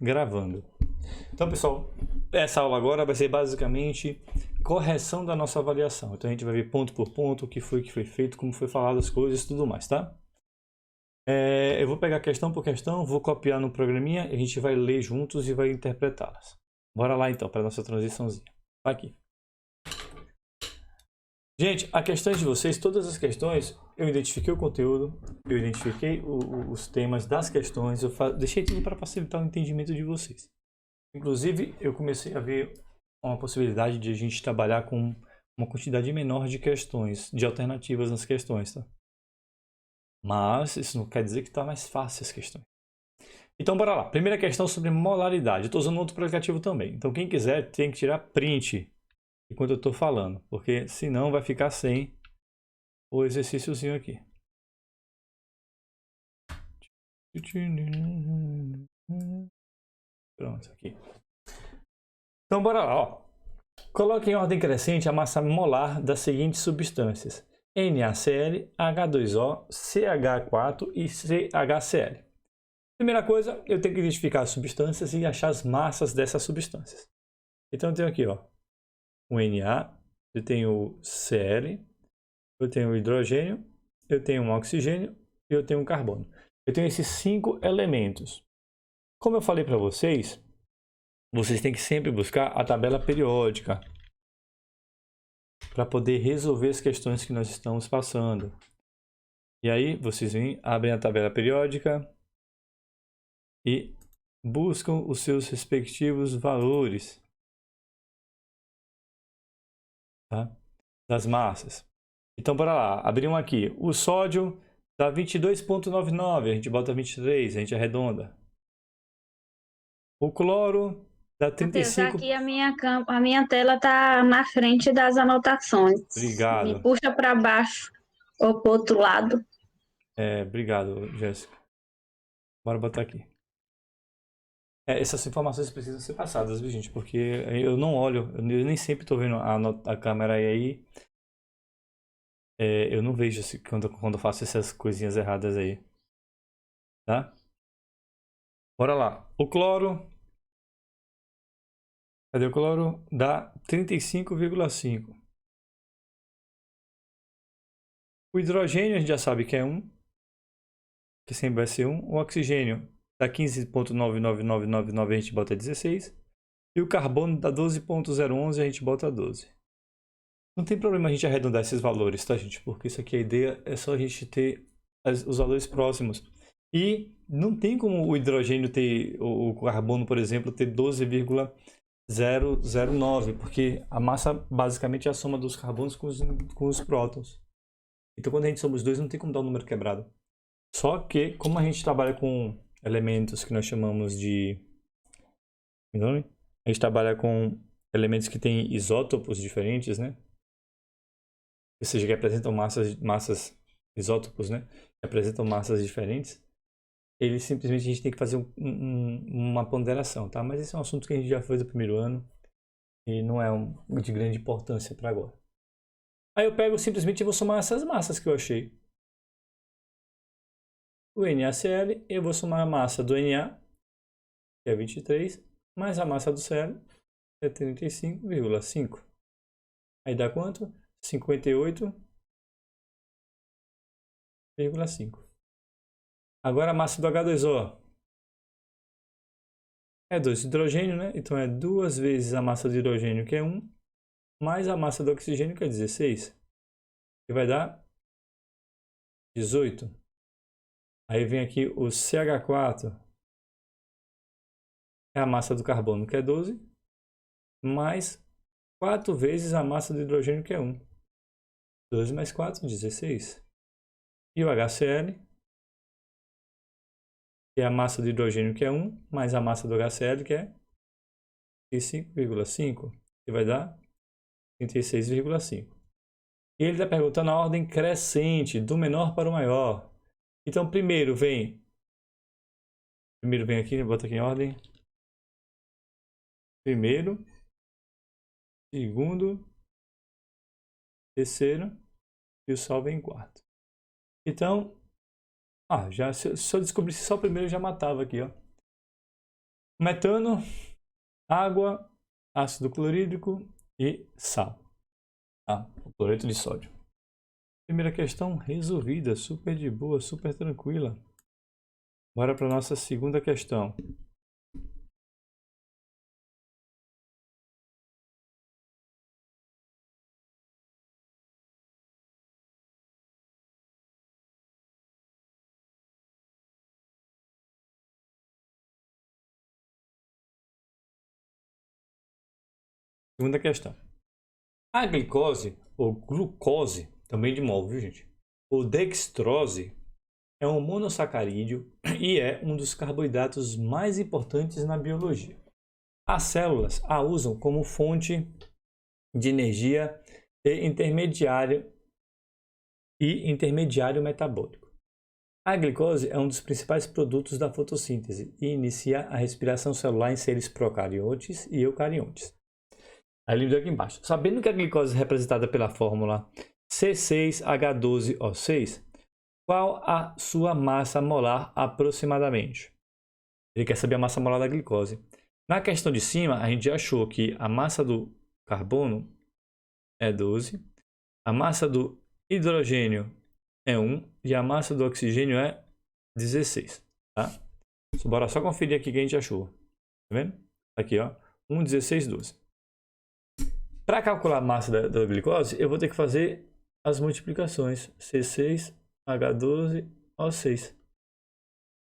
gravando. Então, pessoal, essa aula agora vai ser basicamente correção da nossa avaliação. Então, a gente vai ver ponto por ponto o que foi feito, como foi falado as coisas e tudo mais, tá? Eu vou pegar questão por questão, vou copiar no programinha, a gente vai ler juntos e vai interpretá-las. Bora lá, então, para a nossa transiçãozinha. Aqui. Gente, a questão de vocês, todas as questões, eu identifiquei o conteúdo, eu identifiquei os temas das questões, deixei tudo para facilitar o entendimento de vocês. Inclusive, eu comecei a ver uma possibilidade de a gente trabalhar com uma quantidade menor de questões, de alternativas nas questões, tá? Mas isso não quer dizer que está mais fácil as questões. Então, bora lá. Primeira questão sobre molaridade. Eu estou usando outro aplicativo também. Então, quem quiser tem que tirar print enquanto eu estou falando, porque senão vai ficar sem o exercíciozinho aqui. Pronto, aqui. Então, bora lá, ó. Coloque em ordem crescente a massa molar das seguintes substâncias: NaCl, H2O, CH4 e CHCl. Primeira coisa, eu tenho que identificar as substâncias e achar as massas dessas substâncias. Então, eu tenho aqui, ó, o Na, eu tenho o Cl, eu tenho o hidrogênio, eu tenho um oxigênio e eu tenho um carbono. Eu tenho esses 5 elementos. Como eu falei para vocês têm que sempre buscar a tabela periódica para poder resolver as questões que nós estamos passando. E aí, vocês vêm, abrem a tabela periódica e buscam os seus respectivos valores, tá? Das massas. Então, bora lá, abrimos aqui. O sódio dá 22,99, a gente bota 23, a gente arredonda. O cloro dá Matheus, 35. aqui a minha tela está na frente das anotações. Obrigado. Me puxa para baixo ou para o outro lado. Obrigado, Jéssica. Bora botar aqui. Essas informações precisam ser passadas, viu, gente? Porque eu não olho, eu nem sempre estou vendo a câmera aí. Eu não vejo quando eu faço essas coisinhas erradas aí. Tá? Bora lá. O cloro. Cadê o cloro? Dá 35,5. O hidrogênio a gente já sabe que é 1. Que sempre vai ser 1. O oxigênio dá 15,99999, a gente bota 16. E o carbono dá 12,011, a gente bota 12. Não tem problema a gente arredondar esses valores, tá, gente? Porque isso aqui, a ideia é só a gente ter os valores próximos. E não tem como o hidrogênio ter, o carbono, por exemplo, ter 12,009, porque a massa basicamente é a soma dos carbonos com os prótons. Então, quando a gente soma os dois, não tem como dar um número quebrado. Só que, como a gente trabalha com elementos que nós chamamos de... A gente trabalha com elementos que têm isótopos diferentes, né? Ou seja, que apresentam massas isótopos, né? Que apresentam massas diferentes. Eles simplesmente a gente tem que fazer uma ponderação, tá? Mas esse é um assunto que a gente já fez no primeiro ano e não é de grande importância para agora. Aí eu pego simplesmente e vou somar essas massas que eu achei. O NaCl, eu vou somar a massa do Na, que é 23, mais a massa do Cl, que é 35,5. Aí dá quanto? 58,5. Agora a massa do H2O é 2 hidrogênio, né? Então é 2 vezes a massa do hidrogênio, que é 1, mais a massa do oxigênio, que é 16, que vai dar 18. Aí vem aqui o CH4, é a massa do carbono, que é 12, mais 4 vezes a massa do hidrogênio, que é 1. 12 mais 4, 16. E o HCl, que é a massa do hidrogênio, que é 1, mais a massa do HCl, que é 35,5, que vai dar 36,5. E ele está perguntando a ordem crescente, do menor para o maior. Então, primeiro vem aqui, bota aqui em ordem. Primeiro, segundo, terceiro e o sol vem em quarto. Então, se eu descobrisse só o primeiro, eu já matava aqui, ó. Metano, água, ácido clorídrico e sal. Tá? O cloreto de sódio. Primeira questão resolvida, super de boa, super tranquila. Bora para nossa segunda questão. Segunda questão. A glicose, ou glucose, também de mol, viu gente? Ou dextrose, é um monossacarídeo e é um dos carboidratos mais importantes na biologia. As células a usam como fonte de energia e intermediário metabólico. A glicose é um dos principais produtos da fotossíntese e inicia a respiração celular em seres procariontes e eucariontes. Aí ele aqui embaixo. Sabendo que a glicose é representada pela fórmula C6H12O6, qual a sua massa molar aproximadamente? Ele quer saber a massa molar da glicose. Na questão de cima, a gente já achou que a massa do carbono é 12, a massa do hidrogênio é 1 e a massa do oxigênio é 16. Tá? Bora só conferir aqui o que a gente achou. Tá vendo? Aqui, ó. 1, 16, 12. Para calcular a massa da glicose, eu vou ter que fazer as multiplicações. C6H12O6.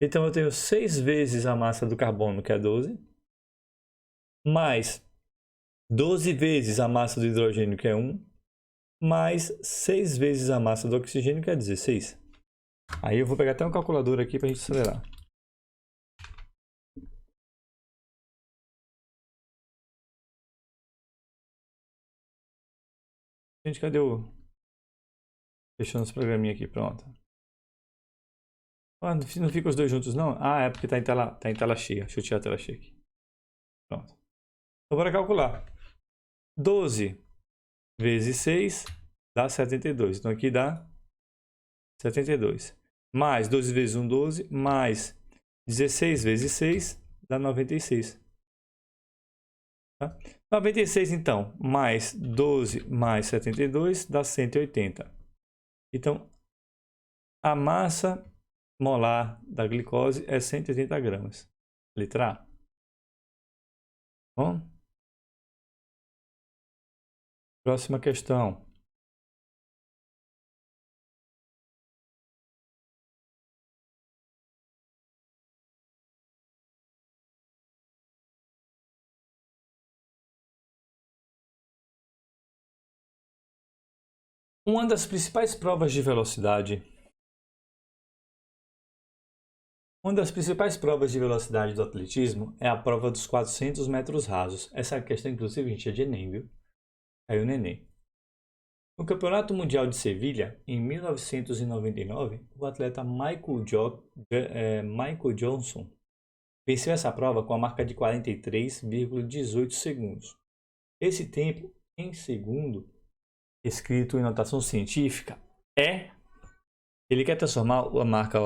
Então eu tenho 6 vezes a massa do carbono, que é 12, mais 12 vezes a massa do hidrogênio, que é 1, mais 6 vezes a massa do oxigênio, que é 16. Aí eu vou pegar até um calculador aqui para a gente acelerar. Gente, cadê o... Fechando os programinha aqui, pronto. Ah, não fica os dois juntos, não? Ah, é porque tá em tela cheia. Deixa eu tirar a tela cheia aqui. Pronto. Então, bora calcular. 12 vezes 6 dá 72. Então, aqui dá 72. Mais 12 vezes 1, 12. Mais 16 vezes 6 dá 96. Tá? 96, então, mais 12 mais 72 dá 180. Então, a massa molar da glicose é 180 gramas. Letra A. Bom? Próxima questão. Uma das principais provas de velocidade do atletismo é a prova dos 400 metros rasos. Essa questão, inclusive, a gente é de Enem, viu? Caiu no Enem. No Campeonato Mundial de Sevilha, em 1999, o atleta Michael Johnson venceu essa prova com a marca de 43,18 segundos. Esse tempo, em segundo, escrito em notação científica, ele quer transformar a marca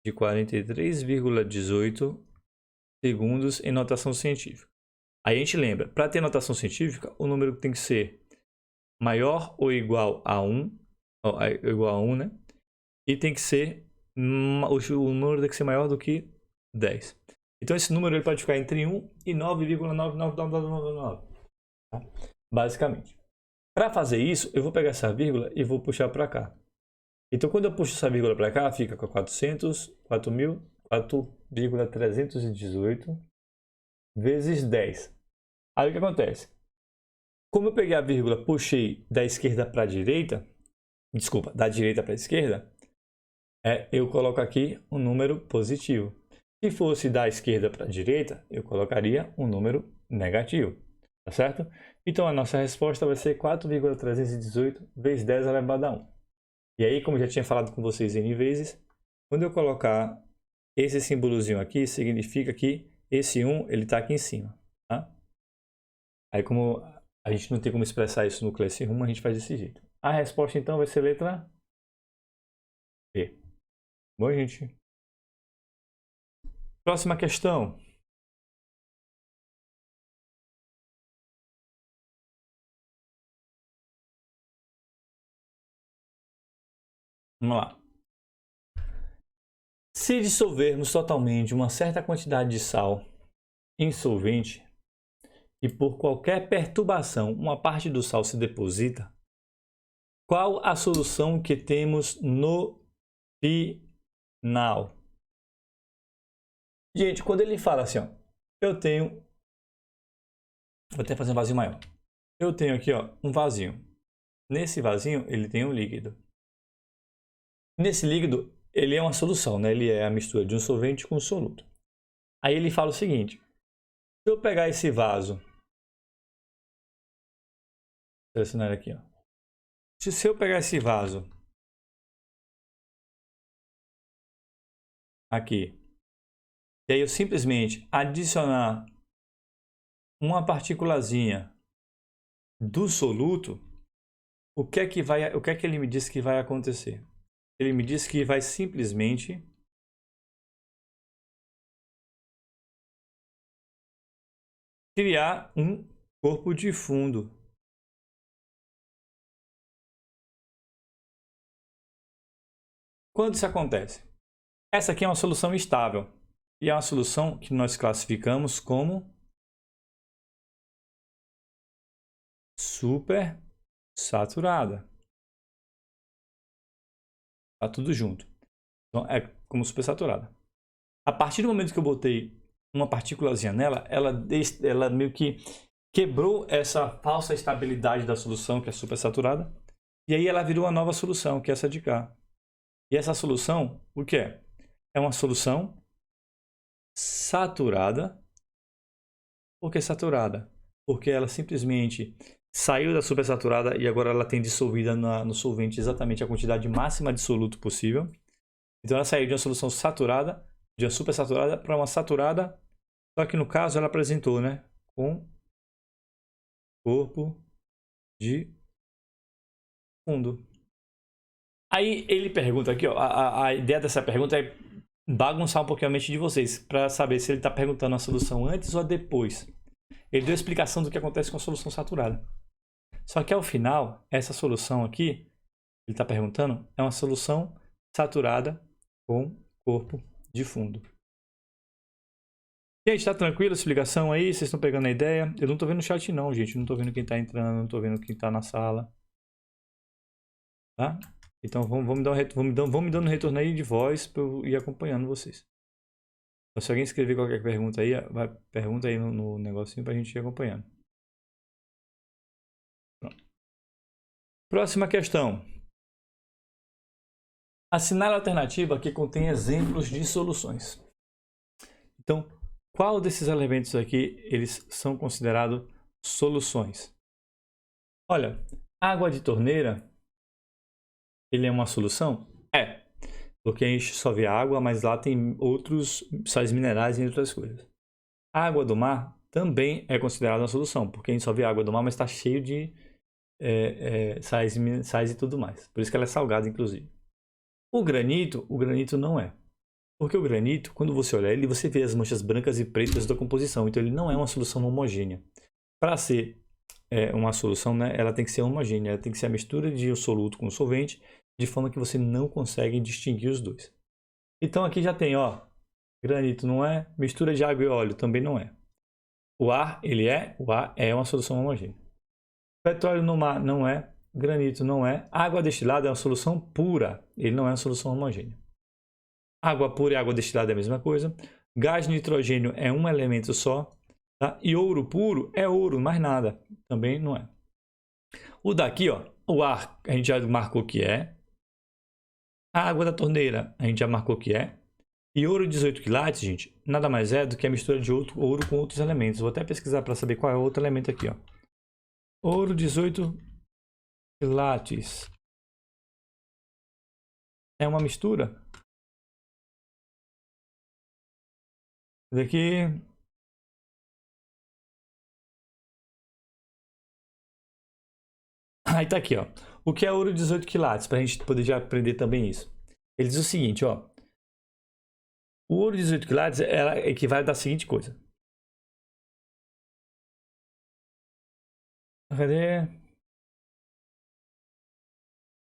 de 43,18 segundos em notação científica. Aí a gente lembra, para ter notação científica, o número tem que ser maior ou igual a 1, né? E tem que ser, o número tem que ser maior do que 10. Então esse número ele pode ficar entre 1 e 9,99999, tá? Basicamente. Para fazer isso, eu vou pegar essa vírgula e vou puxar para cá. Então, quando eu puxo essa vírgula para cá, fica com 4.318 vezes 10. Aí o que acontece? Como eu peguei a vírgula, puxei da esquerda para a direita, da direita para a esquerda, eu coloco aqui um número positivo. Se fosse da esquerda para a direita, eu colocaria um número negativo, tá certo? Então, a nossa resposta vai ser 4,318 vezes 10 elevado a 1. E aí, como eu já tinha falado com vocês N vezes, quando eu colocar esse símbolozinho aqui, significa que esse 1 ele está aqui em cima. Tá? Aí, como a gente não tem como expressar isso no Classroom, a gente faz desse jeito. A resposta, então, vai ser letra B. Bom, gente? Próxima questão. Vamos lá. Se dissolvermos totalmente uma certa quantidade de sal em solvente e por qualquer perturbação uma parte do sal se deposita, qual a solução que temos no final? Gente, quando ele fala assim, ó, eu tenho... Vou até fazer um vasinho maior. Eu tenho aqui, ó, um vasinho. Nesse vasinho, ele tem um líquido. Nesse líquido, ele é uma solução, né? Ele é a mistura de um solvente com um soluto. Aí ele fala o seguinte: se eu pegar esse vaso, vou selecionar aqui, ó. Se eu pegar esse vaso aqui, e aí eu simplesmente adicionar uma partículazinha do soluto, o que é que ele me disse que vai acontecer? Ele me disse que vai simplesmente criar um corpo de fundo. Quando isso acontece? Essa aqui é uma solução estável e é uma solução que nós classificamos como super saturada. Tá tudo junto. Então é como super saturada. A partir do momento que eu botei uma partículazinha nela, ela meio que quebrou essa falsa estabilidade da solução, que é super saturada, e aí ela virou uma nova solução, que é essa de cá. E essa solução, o que é? É uma solução saturada. Por que saturada? Porque ela simplesmente saiu da supersaturada e agora ela tem dissolvida no solvente exatamente a quantidade máxima de soluto possível. Então ela saiu de uma solução saturada, de uma supersaturada para uma saturada, só que no caso ela apresentou, né, com corpo de fundo. Aí ele pergunta aqui, ó, a ideia dessa pergunta é bagunçar um pouquinho a mente de vocês, para saber se ele está perguntando a solução antes ou depois. Ele deu a explicação do que acontece com a solução saturada. Só que ao final, essa solução aqui, ele está perguntando, é uma solução saturada com corpo de fundo. Gente, está tranquilo essa explicação aí? Vocês estão pegando a ideia? Eu não estou vendo o chat não, gente. Não estou vendo quem está entrando, não estou vendo quem está na sala. Tá? Então vamos me dando um retorno aí de voz para eu ir acompanhando vocês. Então, se alguém escrever qualquer pergunta aí, pergunta aí no negocinho para a gente ir acompanhando. Pronto. Próxima questão. Assinale a alternativa que contém exemplos de soluções. Então, qual desses elementos aqui eles são considerados soluções? Olha, água de torneira, ele é uma solução? É, porque a gente só vê água, mas lá tem outros sais minerais e outras coisas. A água do mar também é considerada uma solução, porque a gente só vê água do mar, mas está cheio de sais e tudo mais. Por isso que ela é salgada, inclusive. O granito não é. Porque o granito, quando você olha ele, você vê as manchas brancas e pretas da composição. Então ele não é uma solução homogênea. Para ser uma solução, né, ela tem que ser homogênea. Ela tem que ser a mistura de um soluto com solvente, de forma que você não consegue distinguir os dois. Então aqui já tem, ó, granito não é, mistura de água e óleo também não é. O ar é uma solução homogênea. Petróleo no mar não é, granito não é. Água destilada é uma solução pura, ele não é uma solução homogênea. Água pura e água destilada é a mesma coisa. Gás nitrogênio é um elemento só. Tá? E ouro puro é ouro, mais nada. Também não é. O daqui, ó, o ar, a gente já marcou que é. A água da torneira, a gente já marcou que é. E ouro 18 quilates, gente, nada mais é do que a mistura de ouro com outros elementos. Vou até pesquisar para saber qual é o outro elemento aqui, ó. Ouro 18 quilates. É uma mistura. Daqui. Aí tá aqui, ó. O que é ouro 18 quilates? Para a gente poder já aprender também isso. Ele diz o seguinte, ó. O ouro 18 quilates ela equivale da seguinte coisa. Cadê?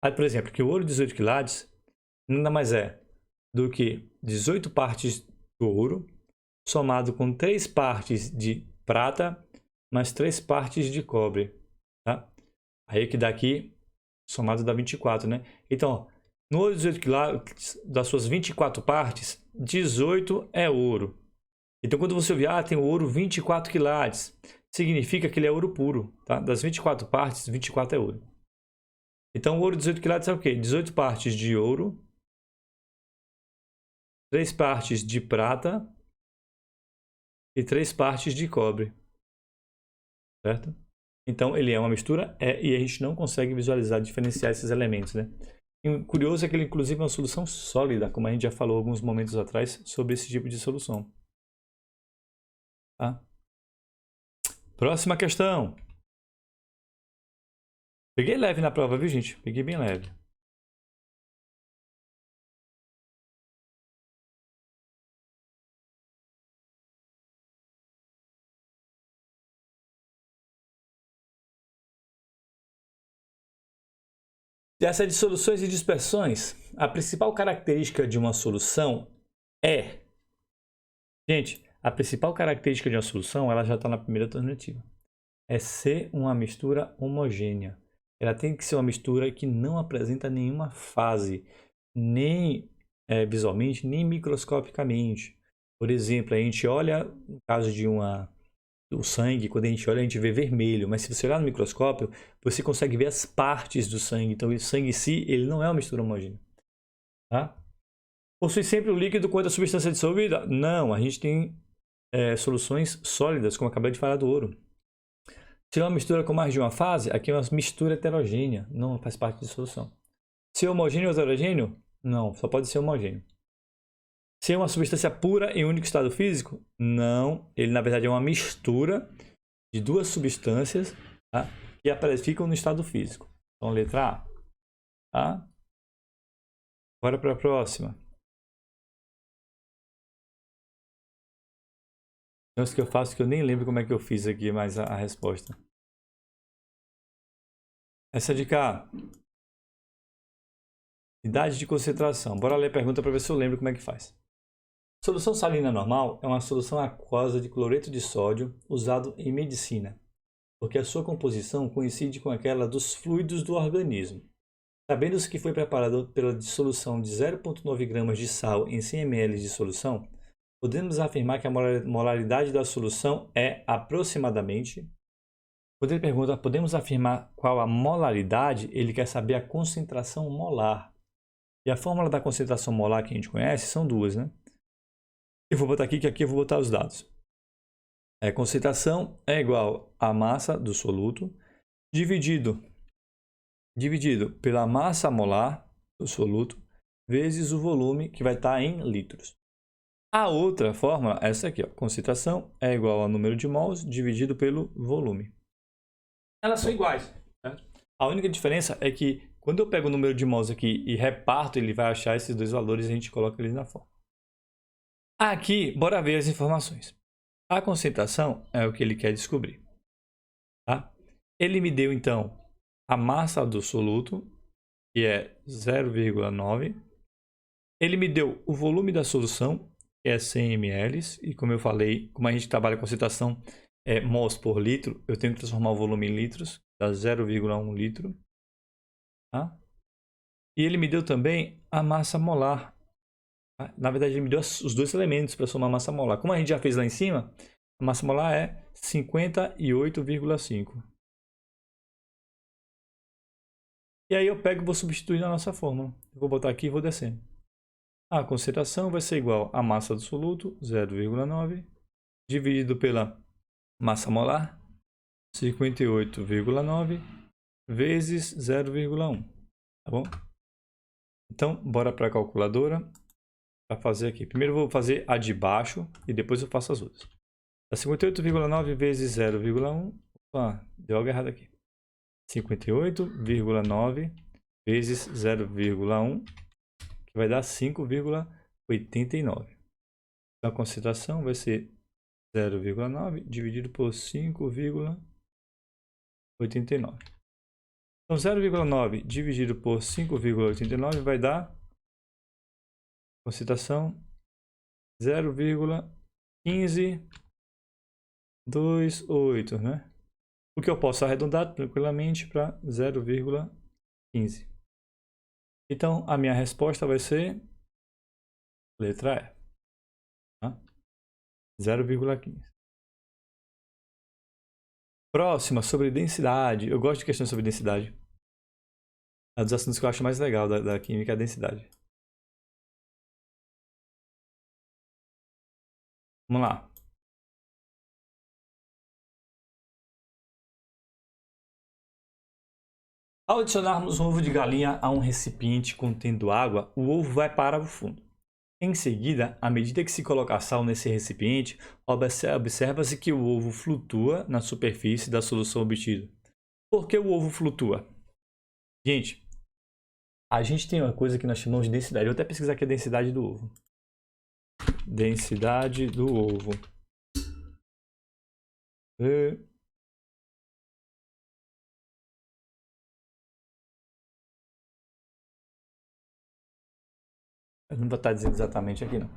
Aí, por exemplo, que o ouro 18 quilates nada mais é do que 18 partes do ouro, somado com 3 partes de prata, mais 3 partes de cobre. Tá? Aí que dá aqui, somado dá 24, né? Então, no ouro 18 quilates, das suas 24 partes, 18 é ouro. Então, quando você ouvir, tem o ouro 24 quilates, significa que ele é ouro puro. Tá? Das 24 partes, 24 é ouro. Então, o ouro 18 quilates é o quê? 18 partes de ouro, 3 partes de prata e 3 partes de cobre. Certo? Então, ele é uma mistura e a gente não consegue visualizar, diferenciar esses elementos, né? E o curioso é que ele, inclusive, é uma solução sólida, como a gente já falou alguns momentos atrás sobre esse tipo de solução. Tá? Próxima questão. Peguei leve na prova, viu, gente? Peguei bem leve. Dessa de soluções e dispersões, a principal característica de uma solução é... Gente, a principal característica de uma solução, ela já está na primeira alternativa. É ser uma mistura homogênea. Ela tem que ser uma mistura que não apresenta nenhuma fase, nem visualmente, nem microscopicamente. Por exemplo, a gente olha, no caso de o sangue, quando a gente olha, a gente vê vermelho, mas se você olhar no microscópio, você consegue ver as partes do sangue. Então, o sangue em si, ele não é uma mistura homogênea. Tá? Possui sempre o líquido quanto a substância dissolvida? Não, a gente tem soluções sólidas, como eu acabei de falar do ouro. Se é uma mistura com mais de uma fase, aqui é uma mistura heterogênea, não faz parte de solução. Se é homogêneo ou heterogêneo? Não, só pode ser homogêneo. Se é uma substância pura em único estado físico? Não, ele na verdade é uma mistura de duas substâncias, tá? Que ficam no estado físico. Então, letra A. Tá? Bora para a próxima. Tem uns que eu faço que eu nem lembro como é que eu fiz aqui, mas a resposta. Essa de cá. Idade de concentração. Bora ler a pergunta para ver se eu lembro como é que faz. Solução salina normal é uma solução aquosa de cloreto de sódio usado em medicina, porque a sua composição coincide com aquela dos fluidos do organismo. Sabendo-se que foi preparado pela dissolução de 0,9 gramas de sal em 100 ml de solução, podemos afirmar que a molaridade da solução é aproximadamente... Quando ele pergunta, podemos afirmar qual a molaridade, ele quer saber a concentração molar. E a fórmula da concentração molar que a gente conhece são duas, né? Eu vou botar aqui, que aqui eu vou botar os dados. A concentração é igual à massa do soluto dividido pela massa molar do soluto vezes o volume, que vai estar em litros. A outra fórmula, essa aqui, ó, concentração é igual ao número de mols dividido pelo volume. Elas são iguais, certo? A única diferença é que quando eu pego o número de mols aqui e reparto, ele vai achar esses dois valores e a gente coloca eles na fórmula. Aqui, bora ver as informações. A concentração é o que ele quer descobrir. Tá? Ele me deu, então, a massa do soluto, que é 0,9. Ele me deu o volume da solução, que é 100 ml. E como eu falei, como a gente trabalha com concentração mols por litro, eu tenho que transformar o volume em litros, dá 0,1 litro. Tá? E ele me deu também a massa molar. Na verdade, ele me deu os dois elementos para somar a massa molar. Como a gente já fez lá em cima, a massa molar é 58,5. E aí eu pego e vou substituir na nossa fórmula. Eu vou botar aqui e vou descendo. A concentração vai ser igual à massa do soluto, 0,9, dividido pela massa molar, 58,9, vezes 0,1. Tá bom? Então, bora para a calculadora para fazer aqui. Primeiro eu vou fazer a de baixo e depois eu faço as outras. 58,9 vezes 0,1. Opa, deu algo errado aqui. 58,9 vezes 0,1, que vai dar 5,89. Então a concentração vai ser 0,9 dividido por 5,89. Então 0,9 dividido por 5,89 vai dar Concentração 0,1528, né? O que eu posso arredondar tranquilamente para 0,15. Então, a minha resposta vai ser letra E. Tá? 0,15. Próxima, sobre densidade. Eu gosto de questões sobre densidade. É um dos assuntos que eu acho mais legal da química, é a densidade. Vamos lá. Ao adicionarmos um ovo de galinha a um recipiente contendo água, o ovo vai para o fundo. Em seguida, à medida que se coloca sal nesse recipiente, observa-se que o ovo flutua na superfície da solução obtida. Por que o ovo flutua? Gente, a gente tem uma coisa que nós chamamos de densidade. Eu vou até pesquisar aqui a densidade do ovo. Densidade do ovo. Eu não vou estar dizendo exatamente aqui, não.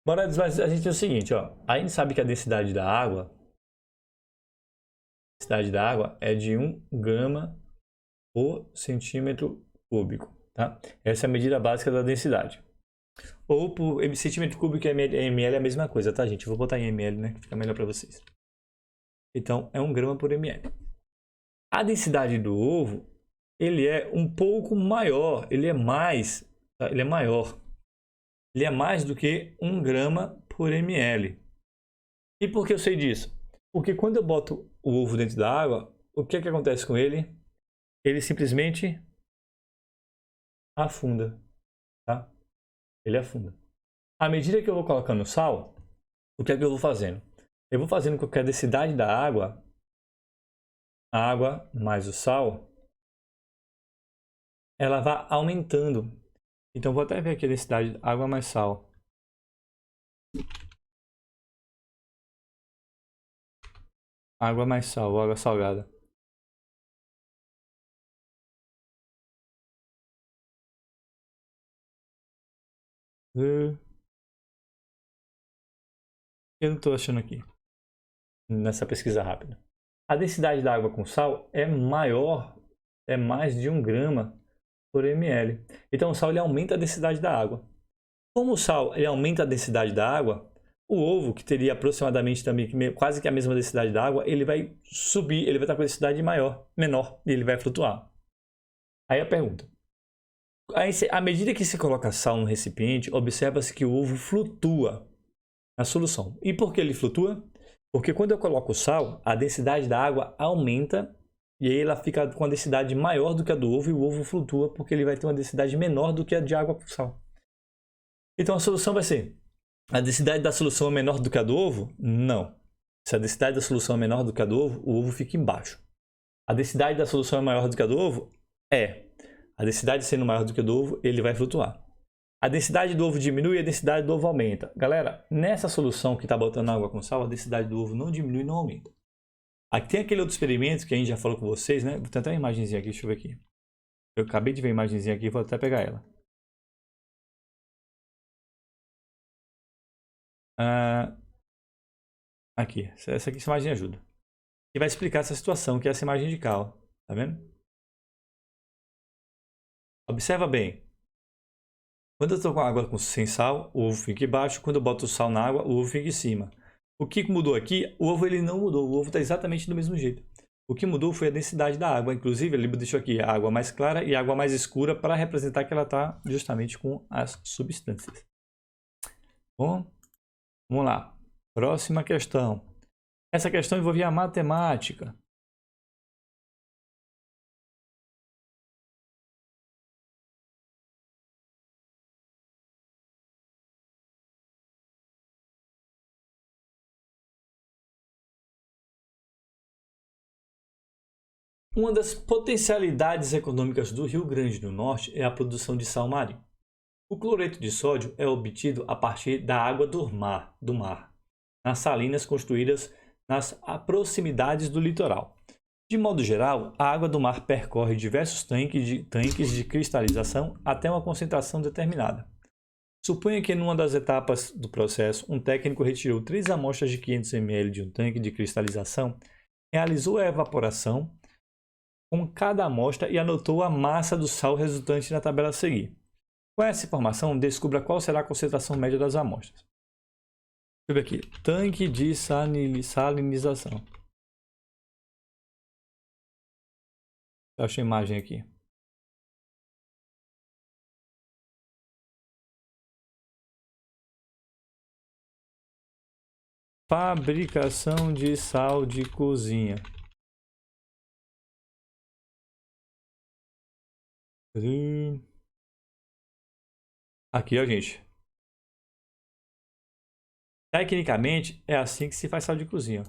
Bora, mas a gente tem o seguinte, ó. A gente sabe que a densidade da água é de 1 grama por centímetro cúbico, tá? Essa é a medida básica da densidade. Ou por centímetro cúbico e ml é a mesma coisa, tá, gente? Eu vou botar em ml, né? Que fica melhor para vocês. Então, é 1 grama por ml. A densidade do ovo, ele é um pouco maior, ele é mais, tá? Ele é maior. Ele é mais do que 1 grama por ml. E por que eu sei disso? Porque quando eu boto o ovo dentro da água, o que é que acontece com ele? Ele simplesmente afunda, tá? Ele afunda. À medida que eu vou colocando sal, o que é que eu vou fazendo? Eu vou fazendo com que a densidade da água, a água mais o sal, ela vá aumentando. Então, vou até ver aqui a densidade de água mais sal. Água mais sal, água salgada. Eu não estou achando aqui, nessa pesquisa rápida. A densidade da água com sal é maior, é mais de 1 grama por ml. Então o sal ele aumenta a densidade da água. Como o sal ele aumenta a densidade da água, o ovo, que teria aproximadamente também quase que a mesma densidade da água, ele vai subir, ele vai estar com a densidade menor, e ele vai flutuar. Aí a pergunta. À medida que se coloca sal no recipiente, observa-se que o ovo flutua na solução. E por que ele flutua? Porque quando eu coloco sal, a densidade da água aumenta e aí ela fica com a densidade maior do que a do ovo e o ovo flutua porque ele vai ter uma densidade menor do que a de água com sal. Então a solução vai ser: a densidade da solução é menor do que a do ovo? Não. Se a densidade da solução é menor do que a do ovo, o ovo fica embaixo. A densidade da solução é maior do que a do ovo? É. A densidade sendo maior do que a do ovo, ele vai flutuar. A densidade do ovo diminui e a densidade do ovo aumenta. Galera, nessa solução que está botando água com sal, a densidade do ovo não diminui e não aumenta. Aqui tem aquele outro experimento que a gente já falou com vocês, né? Vou ter até uma imagenzinha aqui, deixa eu ver aqui. Eu acabei de ver a imagenzinha aqui, vou até pegar ela. Aqui, essa aqui, essa imagem ajuda. E vai explicar essa situação, que é essa imagem de cal. Tá vendo? Observa bem. Quando eu estou com água sem sal, o ovo fica embaixo. Quando eu boto o sal na água, o ovo fica em cima. O que mudou aqui? O ovo ele não mudou. O ovo está exatamente do mesmo jeito. O que mudou foi a densidade da água. Inclusive, ele deixou aqui a água mais clara e a água mais escura para representar que ela está justamente com as substâncias. Bom, vamos lá. Próxima questão. Essa questão envolvia a matemática. Uma das potencialidades econômicas do Rio Grande do Norte é a produção de sal marinho. O cloreto de sódio é obtido a partir da água do mar, nas salinas construídas nas proximidades do litoral. De modo geral, a água do mar percorre diversos tanques de cristalização até uma concentração determinada. Suponha que em uma das etapas do processo, um técnico retirou 3 amostras de 500 ml de um tanque de cristalização, realizou a evaporação com cada amostra e anotou a massa do sal resultante na tabela a seguir. Com essa informação, descubra qual será a concentração média das amostras. Deixa eu ver aqui. Tanque de salinização. Eu achei a imagem aqui. Fabricação de sal de cozinha. Aqui, ó, gente. Tecnicamente, é assim que se faz sal de cozinha.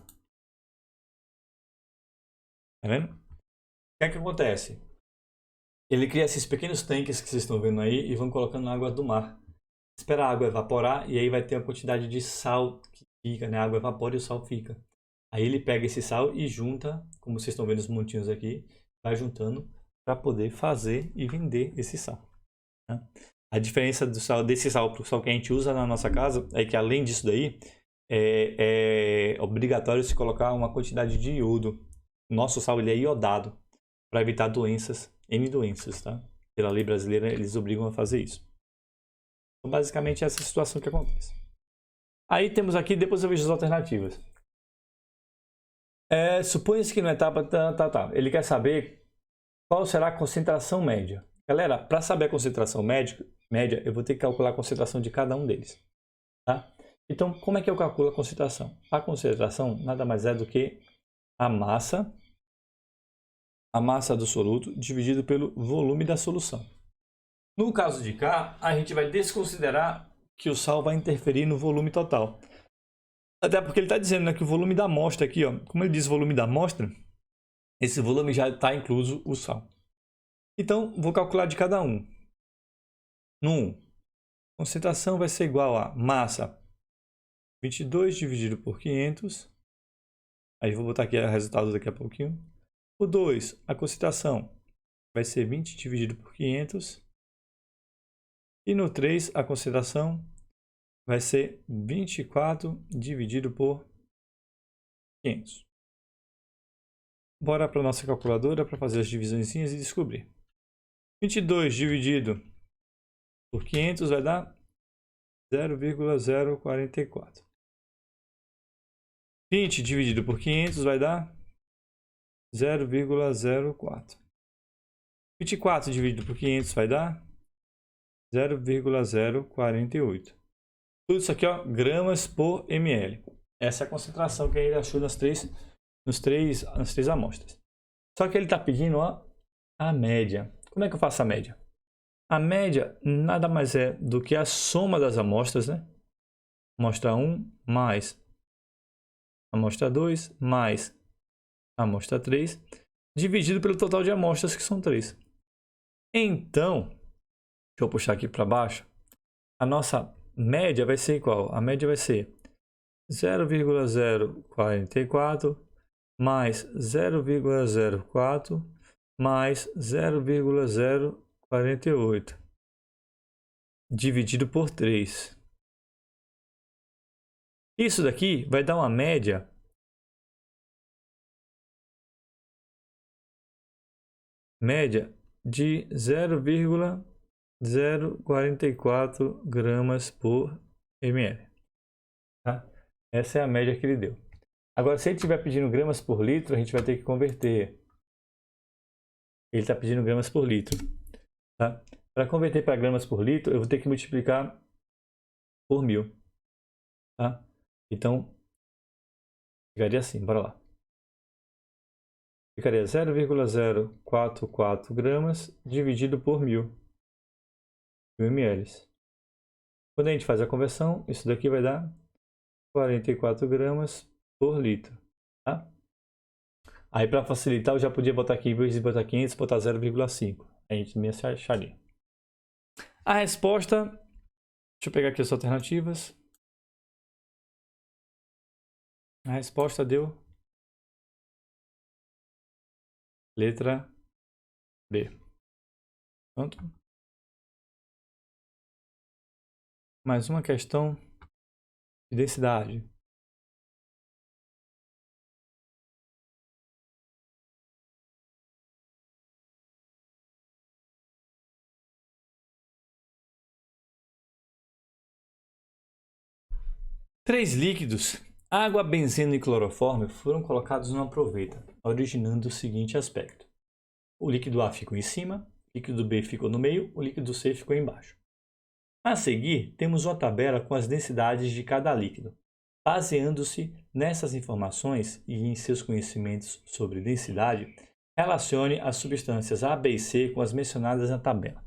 Tá vendo? O que é que acontece? Ele cria esses pequenos tanques que vocês estão vendo aí e vão colocando na água do mar. Espera a água evaporar e aí vai ter a quantidade de sal que fica, né? A água evapora e o sal fica. Aí ele pega esse sal e junta, como vocês estão vendo os montinhos aqui, vai juntando para poder fazer e vender esse sal. Né? A diferença do sal, desse sal para o sal que a gente usa na nossa casa é que além disso daí, é obrigatório se colocar uma quantidade de iodo. O nosso sal ele é iodado para evitar doenças, N doenças, tá? Pela lei brasileira eles obrigam a fazer isso. Então basicamente essa é a situação que acontece. Aí temos aqui, depois eu vejo as alternativas. Supõe-se que na etapa ele quer saber qual será a concentração média. Galera, para saber a concentração média, eu vou ter que calcular a concentração de cada um deles. Tá? Então, como é que eu calculo a concentração? A concentração nada mais é do que a massa do soluto dividido pelo volume da solução. No caso de cá, a gente vai desconsiderar que o sal vai interferir no volume total. Até porque ele está dizendo, né, que o volume da amostra aqui, ó, como ele diz volume da amostra, esse volume já está incluso o sal. Então, vou calcular de cada um. No 1, concentração vai ser igual a massa 22 dividido por 500. Aí vou botar aqui o resultado daqui a pouquinho. O 2, a concentração vai ser 20 dividido por 500. E no 3, a concentração vai ser 24 dividido por 500. Bora para a nossa calculadora para fazer as divisõezinhas e descobrir. 22 dividido por 500 vai dar 0,044. 20 dividido por 500 vai dar 0,04. 24 dividido por 500 vai dar 0,048. Tudo isso aqui, ó, gramas por ml. Essa é a concentração que ele achou nas três amostras. Só que ele está pedindo, ó, a média. Como é que eu faço a média? A média nada mais é do que a soma das amostras, né? Amostra 1 mais amostra 2 mais amostra 3, dividido pelo total de amostras, que são 3. Então, deixa eu puxar aqui para baixo. A nossa média vai ser qual? A média vai ser 0,044 mais 0,04 mais 0,048 dividido por 3. Isso daqui vai dar uma média de 0,044 gramas por ml. Tá? Essa é a média que ele deu. Agora, se ele estiver pedindo gramas por litro, a gente vai ter que converter. Ele está pedindo gramas por litro. Tá? Para converter para gramas por litro, eu vou ter que multiplicar por 1000. Tá? Então, ficaria assim, bora lá. Ficaria 0,044 gramas dividido por 1000 ml. Quando a gente faz a conversão, isso daqui vai dar 44 gramas por litro. Tá? Aí, para facilitar, eu já podia botar aqui, em vez de botar 500, botar 0,5. A gente me acharia. A resposta, deixa eu pegar aqui as alternativas. A resposta deu letra B. Pronto. Mais uma questão de densidade. Três líquidos, água, benzeno e clorofórmio, foram colocados numa proveta, originando o seguinte aspecto. O líquido A ficou em cima, o líquido B ficou no meio, o líquido C ficou embaixo. A seguir, temos uma tabela com as densidades de cada líquido. Baseando-se nessas informações e em seus conhecimentos sobre densidade, relacione as substâncias A, B e C com as mencionadas na tabela.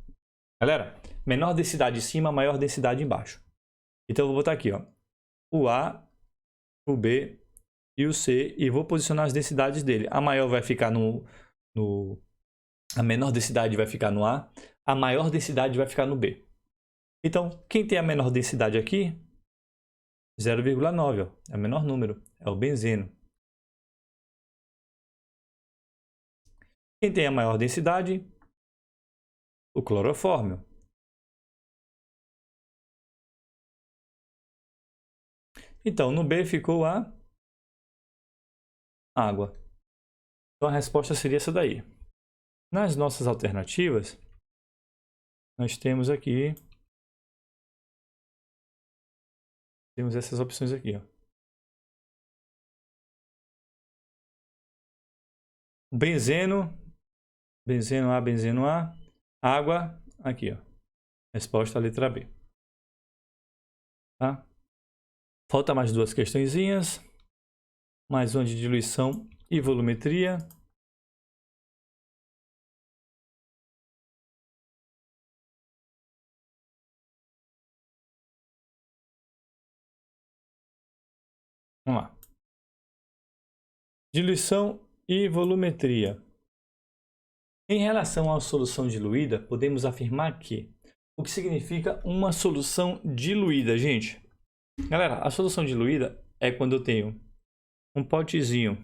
Galera, menor densidade em cima, maior densidade embaixo. Então eu vou botar aqui, ó, o A, o B e o C e vou posicionar as densidades dele. A maior vai ficar a menor densidade vai ficar no A, a maior densidade vai ficar no B. Então, quem tem a menor densidade aqui? 0,9, é o menor número, é o benzeno. Quem tem a maior densidade? O clorofórmio. Então, no B ficou a água. Então, a resposta seria essa daí. Nas nossas alternativas, nós temos aqui... Temos essas opções aqui, ó. Benzeno A, benzeno A, água, aqui, ó. Resposta a letra B. Tá? Falta mais duas questõezinhas. Mais uma de diluição e volumetria. Vamos lá. Diluição e volumetria. Em relação à solução diluída, podemos afirmar que o que significa uma solução diluída, gente? Galera, a solução diluída é quando eu tenho um potezinho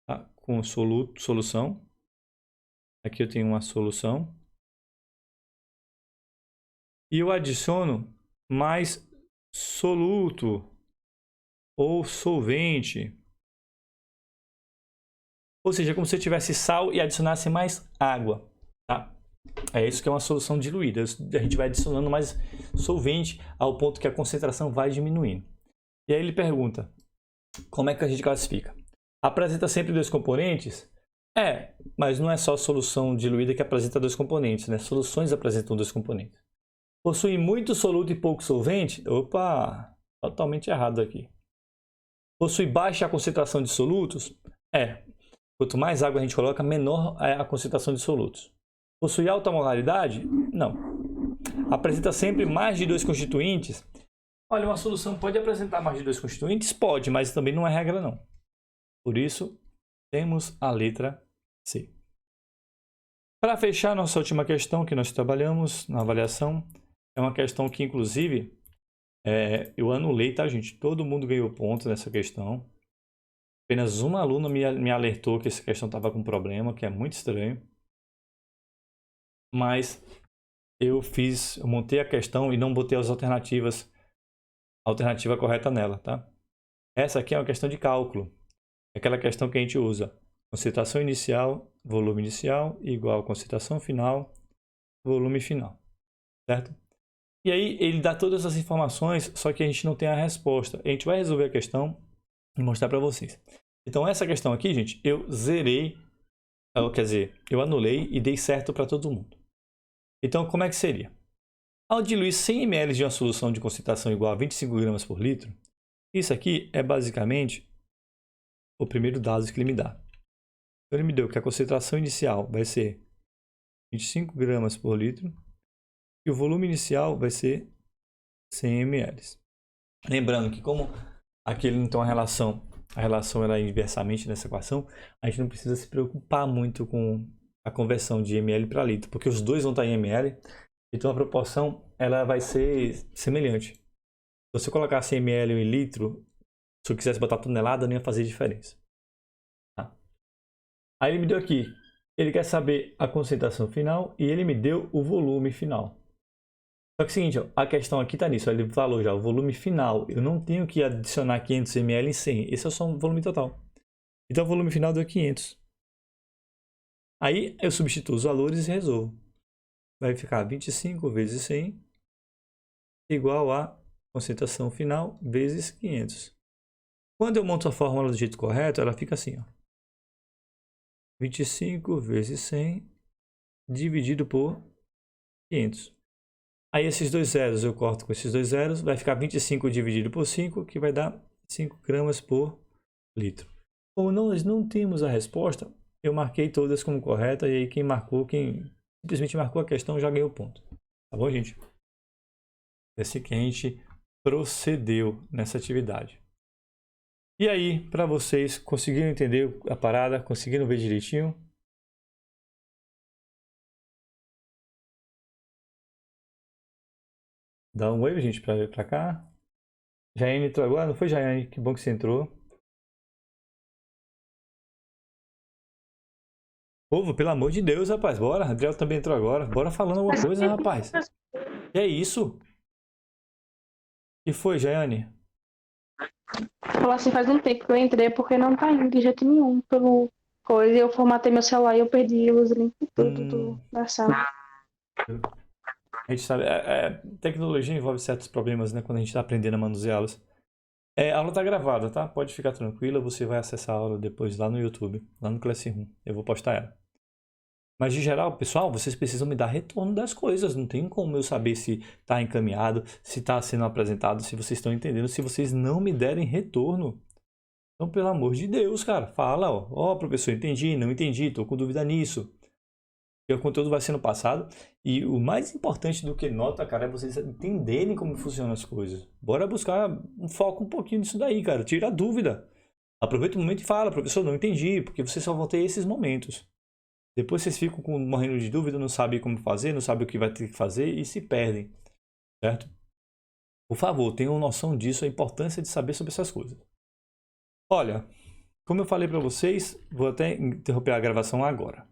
tá, com solução. Aqui eu tenho uma solução. E eu adiciono mais soluto ou solvente. Ou seja, como se eu tivesse sal e adicionasse mais água. Tá? É isso que é uma solução diluída. A gente vai adicionando mais solvente ao ponto que a concentração vai diminuindo. E aí ele pergunta, como é que a gente classifica? Apresenta sempre dois componentes? É, mas não é só solução diluída que apresenta dois componentes, né? Soluções apresentam dois componentes. Possui muito soluto e pouco solvente? Opa, totalmente errado aqui. Possui baixa concentração de solutos? É. Quanto mais água a gente coloca, menor é a concentração de solutos. Possui alta molaridade? Não. Apresenta sempre mais de dois constituintes? Olha, uma solução pode apresentar mais de dois constituintes? Pode, mas também não é regra não. Por isso, temos a letra C. Para fechar nossa última questão que nós trabalhamos na avaliação, é uma questão que, inclusive, eu anulei, tá, gente? Todo mundo ganhou pontos nessa questão. Apenas uma aluna me alertou que essa questão estava com problema, que é muito estranho. Mas eu montei a questão e não botei as alternativas, a alternativa correta nela, tá? Essa aqui é uma questão de cálculo. É aquela questão que a gente usa. Concentração inicial, volume inicial, igual a concentração final, volume final. Certo? E aí ele dá todas as informações, só que a gente não tem a resposta. A gente vai resolver a questão e mostrar para vocês. Então essa questão aqui, gente, eu zerei, quer dizer, eu anulei e dei certo para todo mundo. Então como é que seria? Ao diluir 100 ml de uma solução de concentração igual a 25 gramas por litro, isso aqui é basicamente o primeiro dado que ele me dá. Então ele me deu que a concentração inicial vai ser 25 gramas por litro e o volume inicial vai ser 100 ml. Lembrando que como aqui ele não tem uma relação, a relação ela é inversamente nessa equação, a gente não precisa se preocupar muito com a conversão de ml para litro, porque os dois vão estar em ml, então a proporção ela vai ser semelhante. Se você colocar 100 ml em litro, se eu quisesse botar tonelada, não ia fazer diferença. Tá? Aí ele me deu aqui ele quer saber a concentração final e ele me deu o volume final. Só que é o seguinte, ó, a questão aqui está nisso, ó, ele falou já o volume final. Eu não tenho que adicionar 500 ml em 100, esse é só o volume total. Então o volume final deu 500. Aí eu substituo os valores e resolvo. Vai ficar 25 vezes 100 igual a concentração final vezes 500. Quando eu monto a fórmula do jeito correto, ela fica assim, ó. 25 vezes 100 dividido por 500. Aí esses dois zeros eu corto com esses dois zeros, vai ficar 25 dividido por 5, que vai dar 5 gramas por litro. Como nós não temos a resposta, eu marquei todas como correta, e aí quem simplesmente marcou a questão já ganhou o ponto. Tá bom, gente? É assim que a gente procedeu nessa atividade. E aí, para vocês, conseguiram entender a parada? Conseguiram ver direitinho? Dá um oi, gente, para cá. Jaiane entrou agora? Não foi, Jaiane? Que bom que você entrou. Povo, pelo amor de Deus, rapaz, bora. Adriel também entrou agora. Bora falando alguma coisa, rapaz. Que é isso? Que foi, Jaiane? Falar assim, faz um tempo que eu entrei porque não tá indo de jeito nenhum pelo coisa. Eu formatei meu celular e eu perdi os links tudo da sala. A gente sabe, tecnologia envolve certos problemas, né, quando a gente está aprendendo a manuseá-los. A aula está gravada, tá? Pode ficar tranquila, você vai acessar a aula depois lá no YouTube, lá no Classroom. Eu vou postar ela. Mas, de geral, pessoal, vocês precisam me dar retorno das coisas. Não tem como eu saber se está encaminhado, se está sendo apresentado, se vocês estão entendendo, se vocês não me derem retorno. Então, pelo amor de Deus, cara, fala, ó, professor, entendi, não entendi, estou com dúvida nisso. E o conteúdo vai sendo passado. E o mais importante do que nota, cara, é vocês entenderem como funcionam as coisas. Bora buscar um foco um pouquinho nisso daí, cara. Tira a dúvida. Aproveita o momento e fala, professor, não entendi, porque vocês só vão ter esses momentos. Depois vocês ficam morrendo de dúvida, não sabem como fazer, não sabem o que vai ter que fazer e se perdem, certo? Por favor, tenham noção disso, a importância de saber sobre essas coisas. Olha, como eu falei para vocês, vou até interromper a gravação agora.